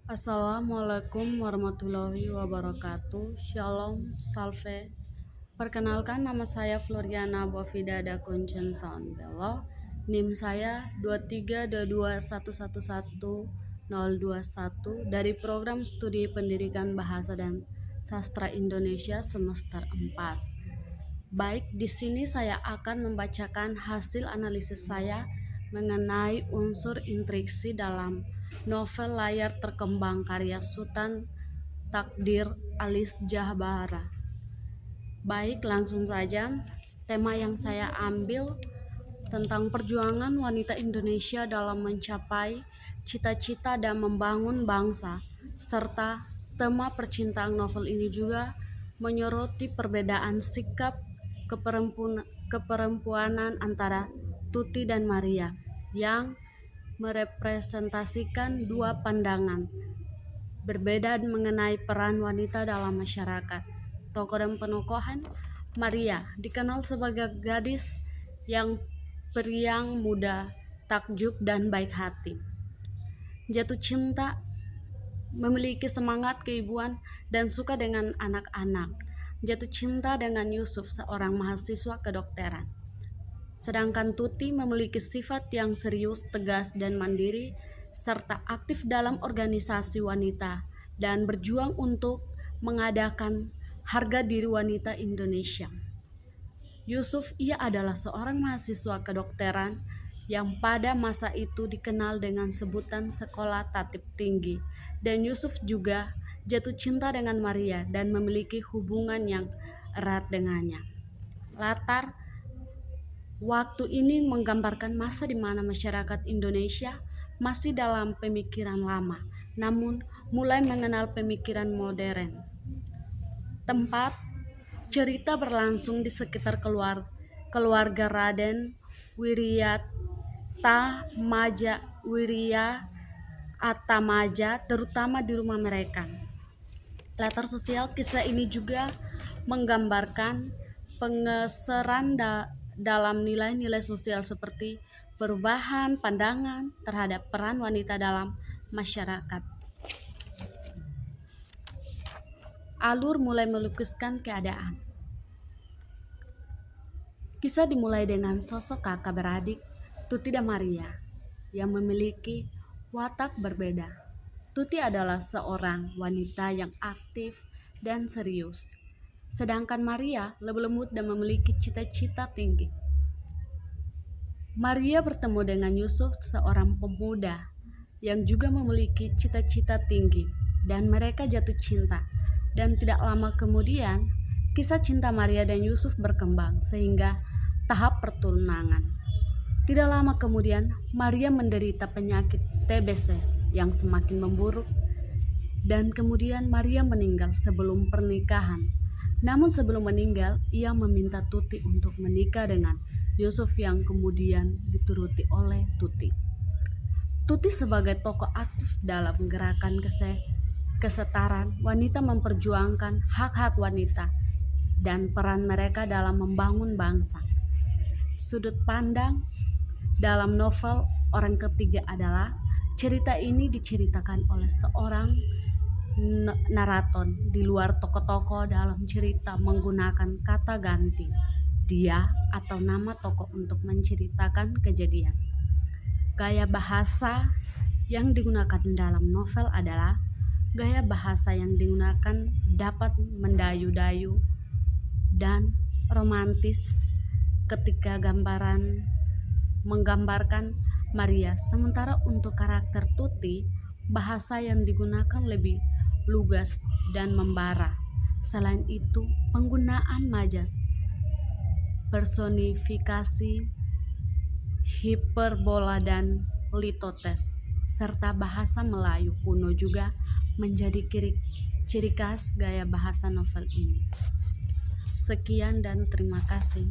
Assalamualaikum warahmatullahi wabarakatuh. Shalom, salve. Perkenalkan, nama saya Floriana Bovida da Concenson Bello. NIM saya 2322111021 dari Program Studi Pendidikan Bahasa dan Sastra Indonesia semester 4. Baik, di sini saya akan membacakan hasil analisis saya mengenai unsur intriksi dalam novel layar terkembang karya Sultan Takdir Alis Jahbara. Baik, langsung saja. Tema yang saya ambil tentang perjuangan wanita Indonesia dalam mencapai cita-cita dan membangun bangsa, serta tema percintaan novel ini juga menyoroti perbedaan sikap keperempuanan antara Tuti dan Maria yang merepresentasikan dua pandangan berbeda mengenai peran wanita dalam masyarakat. Tokoh dan penokohan: Maria dikenal sebagai gadis yang periang, muda, takjub, dan baik hati. Jatuh cinta, memiliki semangat keibuan dan suka dengan anak-anak. Jatuh cinta dengan Yusuf, seorang mahasiswa kedokteran. Sedangkan Tuti memiliki sifat yang serius, tegas, dan mandiri, serta aktif dalam organisasi wanita dan berjuang untuk mengadakan harga diri wanita Indonesia. Yusuf, ia adalah seorang mahasiswa kedokteran yang pada masa itu dikenal dengan sebutan sekolah tatip tinggi, dan Yusuf juga jatuh cinta dengan Maria dan memiliki hubungan yang erat dengannya. Latar waktu ini menggambarkan masa di mana masyarakat Indonesia masih dalam pemikiran lama, namun mulai mengenal pemikiran modern. Tempat cerita berlangsung di sekitar keluarga Raden Wirya Atamaja, terutama di rumah mereka. Latar sosial kisah ini juga menggambarkan pengeseran dalam nilai-nilai sosial seperti perubahan pandangan terhadap peran wanita dalam masyarakat. Alur mulai melukiskan keadaan. Kisah dimulai dengan sosok kakak beradik Tuti dan Maria yang memiliki watak berbeda. Tuti adalah seorang wanita yang aktif dan serius, sedangkan Maria lebih lembut dan memiliki cita-cita tinggi. Maria bertemu dengan Yusuf, seorang pemuda yang juga memiliki cita-cita tinggi, dan mereka jatuh cinta. Dan tidak lama kemudian, kisah cinta Maria dan Yusuf berkembang sehingga tahap pertunangan. Tidak lama kemudian, Maria menderita penyakit TBC yang semakin memburuk, dan kemudian Maria meninggal sebelum pernikahan. Namun sebelum meninggal, ia meminta Tuti untuk menikah dengan Yusuf yang kemudian dituruti oleh Tuti. Tuti sebagai tokoh aktif dalam gerakan kesetaraan wanita memperjuangkan hak-hak wanita dan peran mereka dalam membangun bangsa. Sudut pandang dalam novel Orang Ketiga adalah cerita ini diceritakan oleh seorang narator di luar tokoh-tokoh dalam cerita menggunakan kata ganti dia atau nama tokoh untuk menceritakan kejadian. Gaya bahasa yang digunakan dalam novel adalah gaya bahasa yang digunakan dapat mendayu-dayu dan romantis ketika menggambarkan Maria, sementara untuk karakter Tuti, bahasa yang digunakan lebih lugas dan membara. Selain itu, penggunaan majas, personifikasi, hiperbola, dan litotes, serta bahasa Melayu kuno juga menjadi ciri khas gaya bahasa novel ini. Sekian dan terima kasih.